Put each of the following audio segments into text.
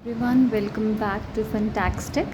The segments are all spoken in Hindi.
Everyone, welcome back to Fantastic.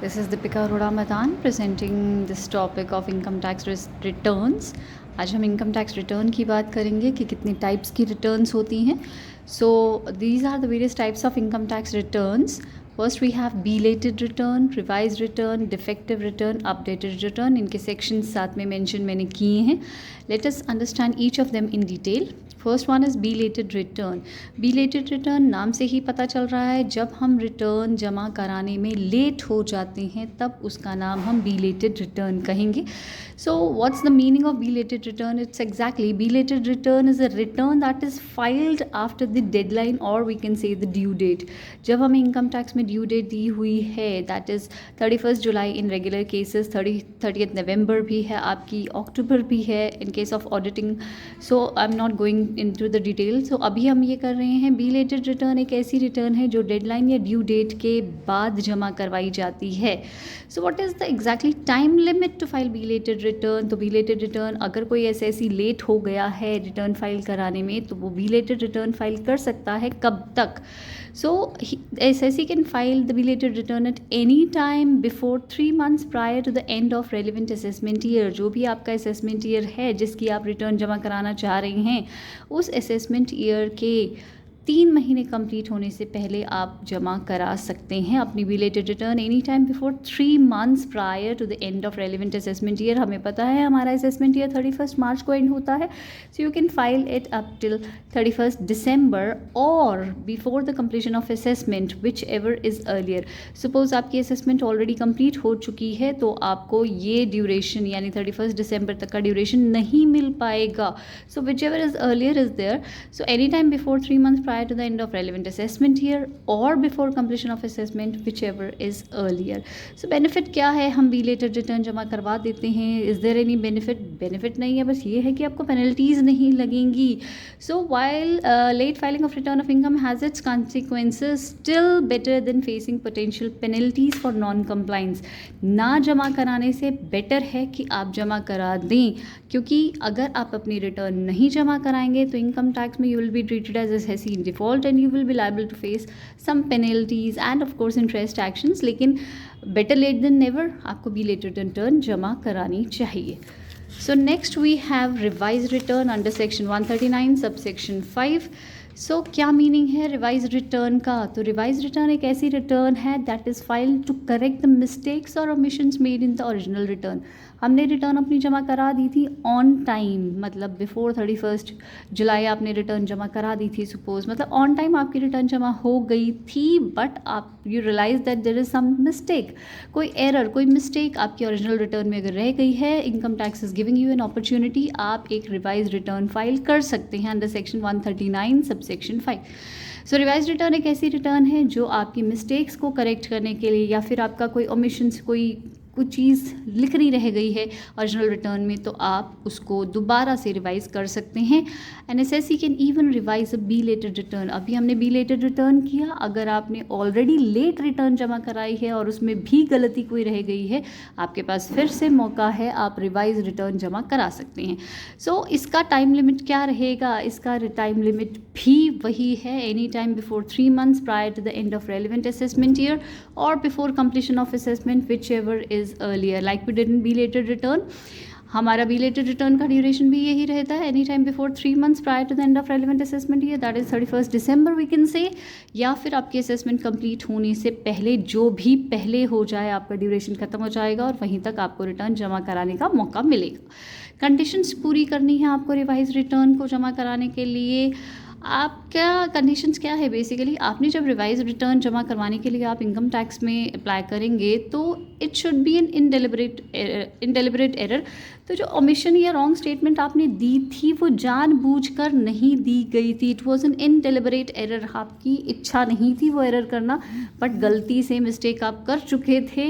This is Deepika Arora Madan presenting this topic of income tax returns. आज हम इनकम टैक्स रिटर्न की बात करेंगे कि कितनी टाइप्स की रिटर्न्स होती हैं. So these are the various types of income tax returns. First we have belated return, revise return, defective return, updated return. इनके सेक्शंस साथ में मेंशन मैंने किए हैं. Let us understand each of them in detail. First one is belated return. Belated return नाम से ही पता चल रहा है, जब हम रिटर्न जमा कराने में लेट हो जाते हैं तब उसका नाम हम बिलेटेड रिटर्न कहेंगे. So what's the meaning of belated return? It's exactly, belated return is a return that is filed after the deadline और we can say the due date. जब हमें इनकम टैक्स में ड्यू डेट दी हुई है, that is 31 July in regular cases, 30th November भी है आपकी, अक्टूबर भी है in case of auditing. So I am not going into the detail. So अभी हम ये कर रहे हैं, बिलेटेड रिटर्न एक ऐसी रिटर्न है जो डेडलाइन या ड्यू डेट के बाद जमा करवाई जाती है. So what is the exactly time limit to file belated return? तो बिलेटेड रिटर्न अगर कोई ऐसी लेट हो गया है रिटर्न फाइल कराने में तो वो बिलेटेड रिटर्न फाइल कर सकता है. कब तक? So SSC can file the belated return at any time before 3 months prior to the end of relevant assessment year. जो भी आपका assessment year है जिसकी आप रिटर्न जमा कराना चाह रहे हैं, उस assessment year के 3 महीने कंप्लीट होने से पहले आप जमा करा सकते हैं अपनी belated return any time before 3 months prior to the end of relevant assessment year. हमें पता है हमारा असेसमेंट ईयर 31 मार्च को एंड होता है. So you can file it up till 31 दिसंबर और before the completion of assessment whichever is earlier. Suppose आपकी असेसमेंट ऑलरेडी कंप्लीट हो चुकी है तो आपको ये ड्यूरेशन यानी 31 दिसंबर तक का ड्यूरेशन नहीं मिल पाएगा. So whichever is earlier is there. So any time before 3 months prior to the end of relevant assessment year or before completion of assessment whichever is earlier. So benefit क्या है? हम बिलेटेड रिटर्न जमा करवा देते हैं. Is there any benefit? Benefit नहीं है, बस ये है कि आपको पेनल्टीज़ नहीं लगेंगी. So while late filing of return of income has its consequences, still better than facing potential penalties for non-compliance. ना जमा कराने से बेटर है कि आप जमा करा दें, क्योंकि अगर आप अपनी रिटर्न नहीं जमा कराएंगे तो इनकम टैक्स में you will be treated as assessee in default and you will be liable to face some penalties and of course interest actions. लेकिन better late than never, आपको बिलेटेड रिटर्न जमा करानी चाहिए. So next we have revised return under section 139 subsection 5. सो क्या मीनिंग है रिवाइज रिटर्न का? तो रिवाइज रिटर्न एक ऐसी रिटर्न है that is filed to correct the mistakes और omissions made in the original return. हमने रिटर्न अपनी जमा करा दी थी ऑन टाइम, मतलब बिफोर 31 जुलाई आपने रिटर्न जमा करा दी थी सपोज, मतलब ऑन टाइम आपकी रिटर्न जमा हो गई थी, बट आप you realise that there is some mistake, कोई एरर, कोई मिस्टेक आपकी ओरिजिनल रिटर्न में अगर रह गई है. Income tax is giving you an opportunity, आप एक रिवाइज रिटर्न फाइल कर सकते हैं under section 139 subsection 5. So revise return एक ऐसी रिटर्न है जो आपकी मिस्टेक्स को करेक्ट करने के लिए या फिर आपका कोई ओमिशंस, कोई कुछ चीज़ लिखनी रह गई है ओरिजिनल रिटर्न में तो आप उसको दोबारा से रिवाइज कर सकते हैं. And SSC can even revise a belated return. अभी हमने बिलेटेड रिटर्न किया, अगर आपने ऑलरेडी लेट रिटर्न जमा कराई है और उसमें भी गलती कोई रह गई है, आपके पास फिर से मौका है, आप रिवाइज रिटर्न जमा करा सकते हैं. सो इसका टाइम लिमिट क्या रहेगा? इसका टाइम लिमिट भी वही है, any time before 3 months prior to the end of relevant assessment year और before completion of assessment whichever is earlier. Like we did in bilated return, हमारा बिलेटेड रिटर्न का ड्यूरेशन भी यही रहता है, any time before 3 months prior to the end of relevant assessment year, that is 31 December we can say, या फिर आपकी असेसमेंट कंप्लीट होने से पहले, जो भी पहले हो जाए आपका ड्यूरेशन खत्म हो जाएगा और वहीं तक आपको रिटर्न जमा कराने का मौका मिलेगा. कंडीशंस पूरी करनी है आपको रिवाइज रिटर्न को जमा कराने के लिए. आपका कंडीशंस क्या है? बेसिकली आपने जब रिवाइज रिटर्न जमा करवाने के लिए आप इनकम टैक्स में अप्लाई करेंगे तो it should be an indeliberate error. तो जो ओमिशन या रॉन्ग स्टेटमेंट आपने दी थी वो जानबूझकर नहीं दी गई थी. It was an indeliberate error, आपकी इच्छा नहीं थी वो एरर करना, बट गलती से मिस्टेक आप कर चुके थे.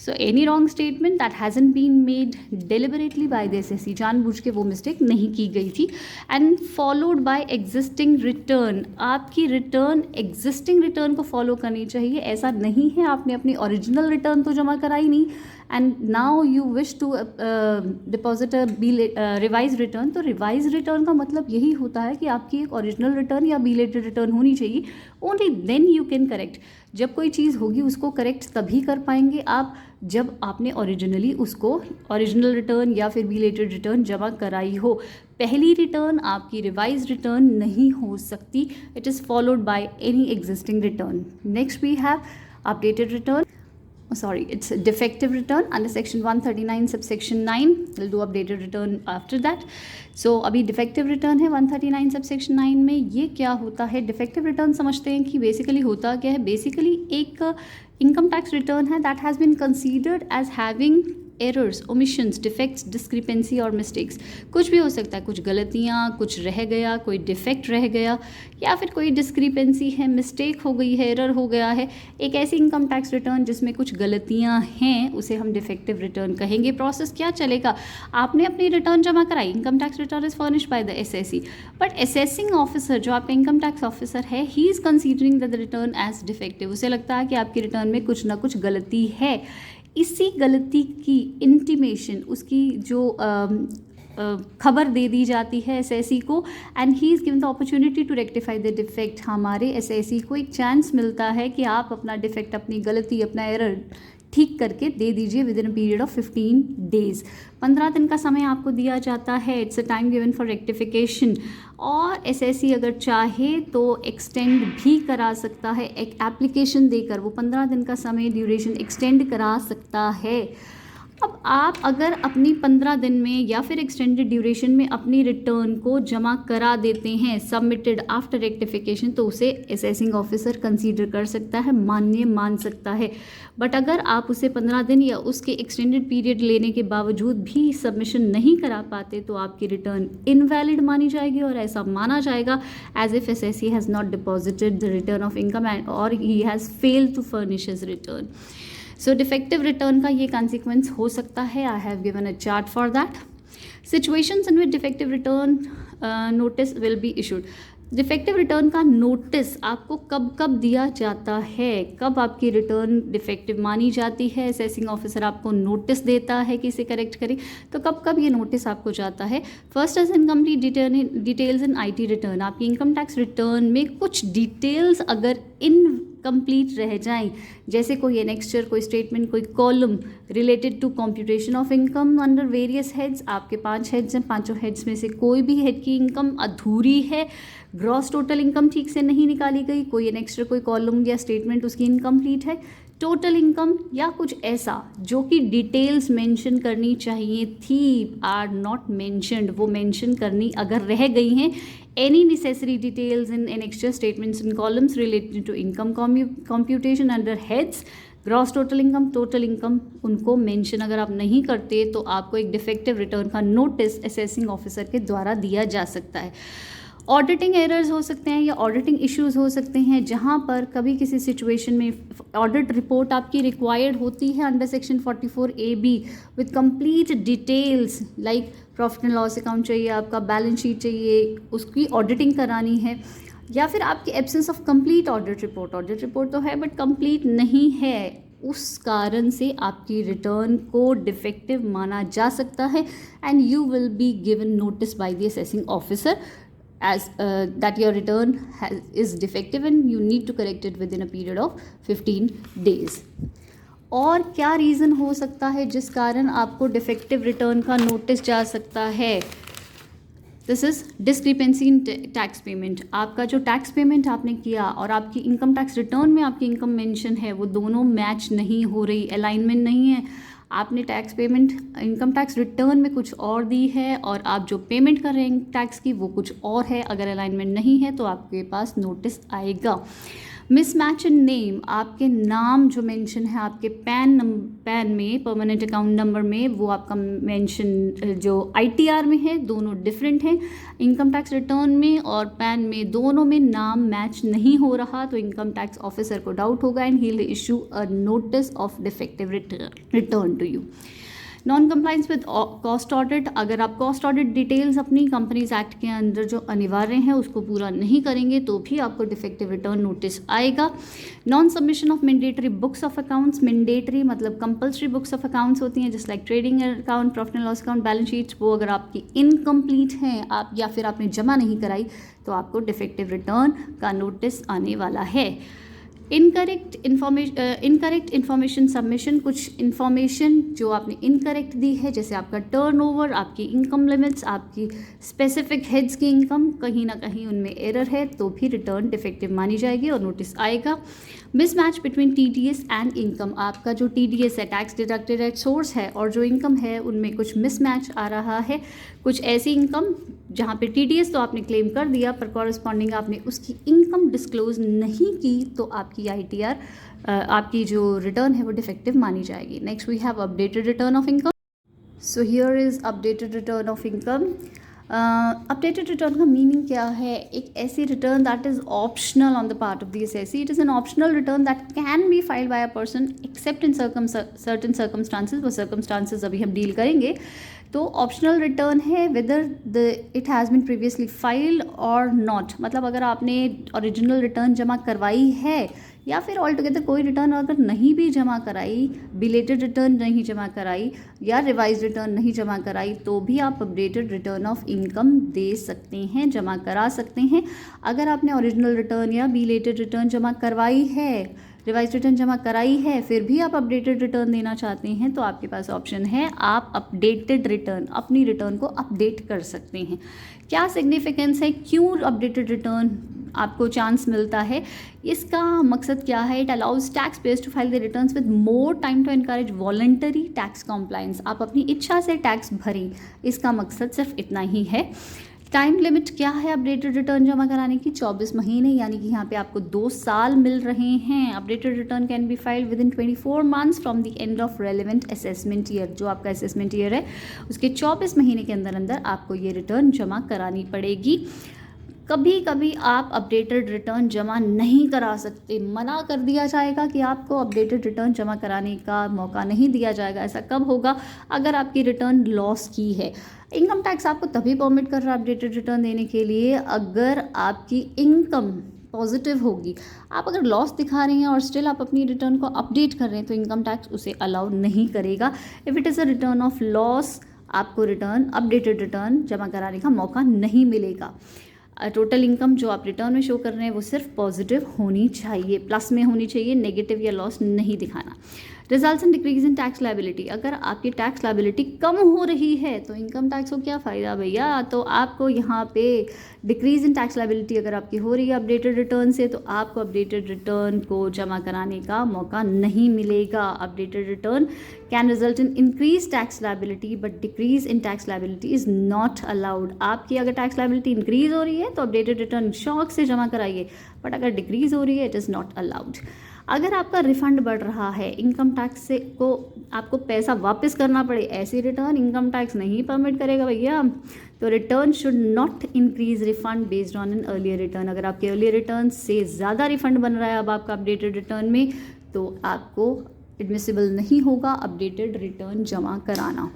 So any wrong statement that hasn't been made deliberately by the assessee, जानबूझ के वो मिस्टेक नहीं की गई थी. And followed by existing return, आपकी रिटर्न एग्जिस्टिंग रिटर्न को फॉलो करनी चाहिए. ऐसा नहीं है आपने अपनी ओरिजिनल रिटर्न तो जमा कराई नहीं and now you wish to deposit revise return. तो रिवाइज रिटर्न का मतलब यही होता है कि आपकी एक ओरिजिनल रिटर्न या बिलेटेड रिटर्न होनी चाहिए, only then you can correct. जब कोई चीज़ होगी उसको करेक्ट तभी कर पाएंगे आप जब आपने ओरिजिनली उसको ओरिजिनल रिटर्न या फिर बिलेटेड रिटर्न जमा कराई हो। पहली रिटर्न आपकी रिवाइज रिटर्न नहीं हो सकती, it is followed by any existing return. Next we have updated return, sorry, it's a defective return under section 139 subsection 9. We'll do updated return after that. So अभी defective return है 139 subsection 9 में। ये क्या होता है? defective return समझते हैं कि basically होता क्या है। basically एक income tax return है that has been considered as having errors, omissions, defects, discrepancy और मिस्टेक्स। कुछ भी हो सकता है, कुछ गलतियाँ, कुछ रह गया, कोई डिफेक्ट रह गया, या फिर कोई डिस्क्रिपेंसी है, मिस्टेक हो गई है, एरर हो गया है। एक ऐसी इनकम टैक्स रिटर्न जिसमें कुछ गलतियाँ हैं उसे हम डिफेक्टिव रिटर्न कहेंगे। प्रोसेस क्या चलेगा? आपने अपनी रिटर्न जमा कराई, income tax return is furnished by the assessee, but assessing officer जो आपका इनकम टैक्स ऑफिसर है, he is considering the return as defective. उसे लगता है कि आपकी रिटर्न में कुछ ना कुछ गलती है। इसी गलती की इंटीमेशन, उसकी जो खबर दे दी जाती है एसएससी को, and he is given the opportunity to rectify the defect. हमारे एसएससी को एक चांस मिलता है कि आप अपना डिफेक्ट, अपनी गलती, अपना एरर ठीक करके दे दीजिए with in a period of 15 days. 15 दिन का समय आपको दिया जाता है, it's a time given for rectification. और एसएससी अगर चाहे तो एक्सटेंड भी करा सकता है, एक एप्लीकेशन देकर वो 15 दिन का समय ड्यूरेशन एक्सटेंड करा सकता है। अब आप अगर अपनी 15 दिन में या फिर एक्सटेंडेड ड्यूरेशन में अपनी रिटर्न को जमा करा देते हैं सबमिटेड आफ्टर रेक्टिफिकेशन, तो उसे असेसिंग ऑफिसर कंसीडर कर सकता है, मान्य मान सकता है। बट अगर आप उसे 15 दिन या उसके एक्सटेंडेड पीरियड लेने के बावजूद भी सबमिशन नहीं करा पाते तो आपकी रिटर्न इनवैलिड मानी जाएगी और ऐसा माना जाएगा as if SSC has not deposited the return of income and or he has failed to furnish his return. So defective return का ये कॉन्सिक्वेंस हो सकता है। I have given a chart for that. Situations in which defective return notice will be issued. Defective return का नोटिस आपको कब कब दिया जाता है, कब आपकी रिटर्न डिफेक्टिव मानी जाती है, असेसिंग ऑफिसर आपको नोटिस देता है कि इसे करेक्ट करें, तो कब कब ये नोटिस आपको जाता है? First is incomplete details in IT return. आपकी इनकम टैक्स रिटर्न में कुछ डिटेल्स अगर इनकम्प्लीट रह जाएं, जैसे कोई एनेक्स्चर, कोई स्टेटमेंट, कोई column related to computation of income under various heads. आपके 5 हेड्स हैं, 5 हेड्स में से कोई भी हेड की इनकम अधूरी है, ग्रॉस टोटल इनकम ठीक से नहीं निकाली गई, कोई एनेक्स्चर, कोई कॉलम या स्टेटमेंट उसकी इनकम्प्लीट है, टोटल इनकम या कुछ ऐसा जो कि डिटेल्स मेंशन करनी चाहिए थी आर नॉट मेंशन्ड, वो मेंशन करनी अगर रह गई हैं, any necessary details in annexure, statements in columns related to income computation under heads, gross total income, total income, उनको मेंशन अगर आप नहीं करते तो आपको एक डिफेक्टिव रिटर्न का नोटिस असेसिंग ऑफिसर के द्वारा दिया जा सकता है। ऑडिटिंग एरर्स हो सकते हैं या ऑडिटिंग इश्यूज हो सकते हैं, जहां पर कभी किसी सिचुएशन में ऑडिट रिपोर्ट आपकी रिक्वायर्ड होती है under section 44AB with complete details, like profit and loss account चाहिए, आपका बैलेंस शीट चाहिए, उसकी ऑडिटिंग करानी है, या फिर आपकी absence of complete audit report तो है बट कंप्लीट नहीं है, उस कारण से आपकी रिटर्न को डिफेक्टिव माना जा सकता है and you will be given notice by the assessing officer as that your return is defective and you need to correct it within a period of 15 days. और क्या रीज़न हो सकता है जिस कारण आपको डिफेक्टिव रिटर्न का नोटिस जा सकता है? This is discrepancy in tax payment. आपका जो टैक्स पेमेंट आपने किया और आपकी इनकम टैक्स रिटर्न में आपकी इनकम मेंशन है, वो दोनों मैच नहीं हो रही, अलाइनमेंट नहीं है। आपने tax payment income tax return में कुछ और दी है और आप जो पेमेंट कर रहे हैं टैक्स की वो कुछ और है। अगर अलाइनमेंट नहीं है तो आपके पास नोटिस आएगा। मिसमैच इन नेम, आपके नाम जो मेंशन है आपके पैन में, परमानेंट अकाउंट नंबर में, वो आपका मेंशन जो ITR में है दोनों डिफरेंट हैं। इनकम टैक्स रिटर्न में और पैन में दोनों में नाम मैच नहीं हो रहा तो इनकम टैक्स ऑफिसर को डाउट होगा and he will issue a notice of defective return to you. Non compliance with cost audit, अगर आप कॉस्ट ऑडिट डिटेल्स अपनी कंपनीज एक्ट के अंदर जो अनिवार्य है उसको पूरा नहीं करेंगे तो भी आपको डिफेक्टिव रिटर्न नोटिस आएगा। Non submission of mandatory books of accounts, mandatory मतलब कंपल्सरी बुक्स ऑफ अकाउंट्स होती हैं just like trading account, profit and loss account, balance sheets, वो अगर आपकी इनकम्प्लीट हैं आप या फिर आपने जमा नहीं कराई तो आपको डिफेक्टिव रिटर्न का नोटिस आने वाला है। इनकरेक्ट इन्फॉर्मेशन सबमिशन, कुछ इन्फॉर्मेशन जो आपने इनकरेक्ट दी है, जैसे आपका टर्नओवर, आपकी इनकम लिमिट्स, आपकी स्पेसिफिक हेड्स की इनकम, कहीं ना कहीं उनमें एरर है तो भी रिटर्न डिफेक्टिव मानी जाएगी और नोटिस आएगा। Mismatch between TDS and income, आपका जो TDS है, टैक्स डिडक्टेड एट सोर्स है, और जो इनकम है उनमें कुछ मिसमैच आ रहा है। कुछ ऐसी इनकम जहाँ पे TDS तो आपने क्लेम कर दिया पर कॉरस्पॉन्डिंग आपने उसकी इनकम डिस्क्लोज नहीं की, तो आपकी ITR, आपकी जो रिटर्न है वो डिफेक्टिव मानी जाएगी। Next we have updated return of income. So here is updated return of income. Updated return का मीनिंग क्या है? एक ऐसी return that is optional on the part of the assessee. It is an optional return that can be filed by a person except in certain circumstances. वो सर्कमस्टांसेस अभी हम डील करेंगे। तो ऑप्शनल रिटर्न है whether it has been previously filed और नॉट, मतलब अगर आपने ओरिजिनल रिटर्न जमा करवाई है या फिर ऑल टुगेदर कोई रिटर्न अगर नहीं भी जमा कराई, बिलेटेड रिटर्न नहीं जमा कराई या रिवाइज रिटर्न नहीं जमा कराई, तो भी आप अपडेटेड रिटर्न ऑफ इनकम दे सकते हैं, जमा करा सकते हैं। अगर आपने ओरिजिनल रिटर्न या बिलेटेड रिटर्न जमा करवाई है, रिवाइज रिटर्न जमा कराई है, फिर भी आप अपडेटेड रिटर्न देना चाहते हैं, तो आपके पास ऑप्शन है, आप अपडेटेड रिटर्न, अपनी रिटर्न को अपडेट कर सकते हैं। क्या सिग्निफिकेंस है, क्यों अपडेटेड रिटर्न आपको चांस मिलता है? इसका मकसद क्या है? It allows tax payers to file the returns with more time to encourage voluntary tax compliance. आप अपनी इच्छा से टैक्स भरें, इसका मकसद सिर्फ इतना ही है। टाइम लिमिट क्या है अपडेटेड रिटर्न जमा कराने की? 24 महीने, यानी कि यहाँ पे आपको 2 साल मिल रहे हैं। Updated return can be filed with in 24 months from the end of relevant assessment year. जो आपका असेसमेंट ईयर है उसके 24 महीने के अंदर अंदर आपको ये रिटर्न जमा करानी पड़ेगी। कभी कभी आप अपडेटेड रिटर्न जमा नहीं करा सकते, मना कर दिया जाएगा कि आपको अपडेटेड रिटर्न जमा कराने का मौका नहीं दिया जाएगा। ऐसा कब होगा? अगर आपकी रिटर्न लॉस की है। इनकम टैक्स आपको तभी परमिट कर रहा है अपडेटेड रिटर्न देने के लिए अगर आपकी इनकम पॉजिटिव होगी। आप अगर लॉस दिखा रहे हैं और स्टिल आप अपनी रिटर्न को अपडेट कर रहे हैं तो इनकम टैक्स उसे अलाउ नहीं करेगा। If it is a return of loss, आपको रिटर्न अपडेटेड रिटर्न जमा कराने का मौका नहीं मिलेगा। टोटल इनकम जो आप रिटर्न में शो कर रहे हैं वो सिर्फ पॉजिटिव होनी चाहिए, प्लस में होनी चाहिए, नेगेटिव या लॉस नहीं दिखाना। Results in decrease in tax liability, अगर आपकी टैक्स लायबिलिटी कम हो रही है तो इनकम टैक्स को क्या फ़ायदा भैया? तो आपको यहाँ पे डिक्रीज इन टैक्स लायबिलिटी अगर आपकी हो रही है अपडेटेड रिटर्न से, तो आपको अपडेटेड रिटर्न को जमा कराने का मौका नहीं मिलेगा। Updated return can result in increase tax liability but decrease in tax liability is not allowed. आपकी अगर टैक्स लायबिलिटी इंक्रीज हो रही है तो अपडेटेड रिटर्न शौक से जमा कराइए, बट अगर डिक्रीज हो रही है इट इज़ नॉट अलाउड। अगर आपका रिफंड बढ़ रहा है, इनकम टैक्स से को आपको पैसा वापस करना पड़े, ऐसी रिटर्न इनकम टैक्स नहीं परमिट करेगा भैया। तो return should not increase refund based on an earlier return. अगर आपके अर्लियर रिटर्न से ज़्यादा रिफंड बन रहा है अब आपका अपडेटेड रिटर्न में, तो आपको एडमिसिबल नहीं होगा अपडेटेड रिटर्न जमा कराना।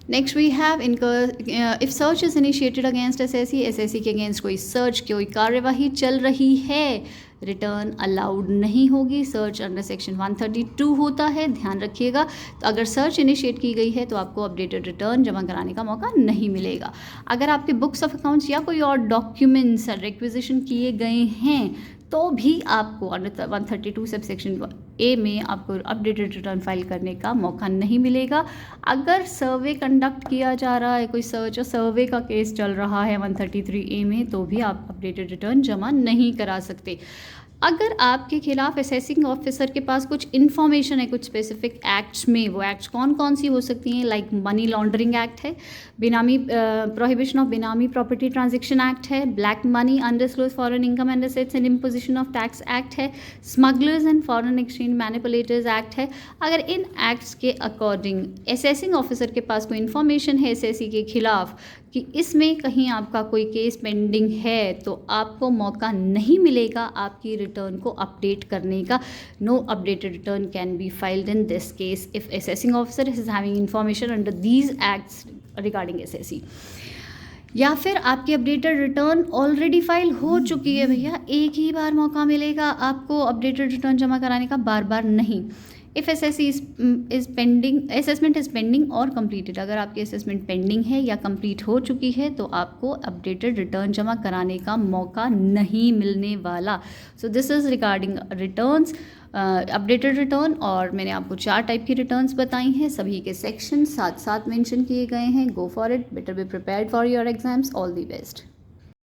Next we have if search is initiated against assessee के अगेंस्ट कोई सर्च, कोई कार्यवाही चल रही है, रिटर्न अलाउड नहीं होगी। सर्च अंडर सेक्शन 132 होता है, ध्यान रखिएगा। तो अगर सर्च इनिशिएट की गई है तो आपको अपडेटेड रिटर्न जमा कराने का मौका नहीं मिलेगा। अगर आपके बुक्स ऑफ अकाउंट्स या कोई और डॉक्यूमेंट्स रिक्विजिशन किए गए हैं तो भी आपको अंडर 132 सब सेक्शन ए में आपको अपडेटेड रिटर्न फाइल करने का मौका नहीं मिलेगा। अगर सर्वे कंडक्ट किया जा रहा है, कोई सर्च और सर्वे का केस चल रहा है 133 ए में, तो भी आप अपडेटेड रिटर्न जमा नहीं करा सकते। अगर आपके खिलाफ असेसिंग ऑफिसर के पास कुछ इन्फॉर्मेशन है कुछ स्पेसिफिक एक्ट्स में, वो एक्ट्स कौन कौन सी हो सकती हैं? लाइक मनी लॉन्ड्रिंग एक्ट है, benami prohibition of benami property transaction act है, black money undisclose foreign income and assets and imposition of tax act है, smugglers and foreign exchange manipulators act है। अगर इन एक्ट्स के अकॉर्डिंग असेसिंग ऑफिसर के पास कोई इन्फॉर्मेशन है एसएससी के खिलाफ कि इसमें कहीं आपका कोई केस पेंडिंग है, तो आपको मौका नहीं मिलेगा आपकी रिटर्न को अपडेट करने का। No updated return can be filed in this case if assessing officer is having information under these acts regarding assessee. या फिर आपकी अपडेटेड रिटर्न ऑलरेडी फाइल हो चुकी है भैया, एक ही बार मौका मिलेगा आपको अपडेटेड रिटर्न जमा कराने का, बार बार नहीं। If SSC is pending, assessment is pending और कंप्लीटेड, अगर आपकी असेसमेंट पेंडिंग है या कंप्लीट हो चुकी है तो आपको अपडेटेड रिटर्न जमा कराने का मौका नहीं मिलने वाला। So this is regarding returns, updated return. और मैंने आपको 4 टाइप की रिटर्न्स बताई हैं, सभी के सेक्शन साथ साथ मेंशन किए गए हैं। Go for it, better be prepared for your exams. All the best.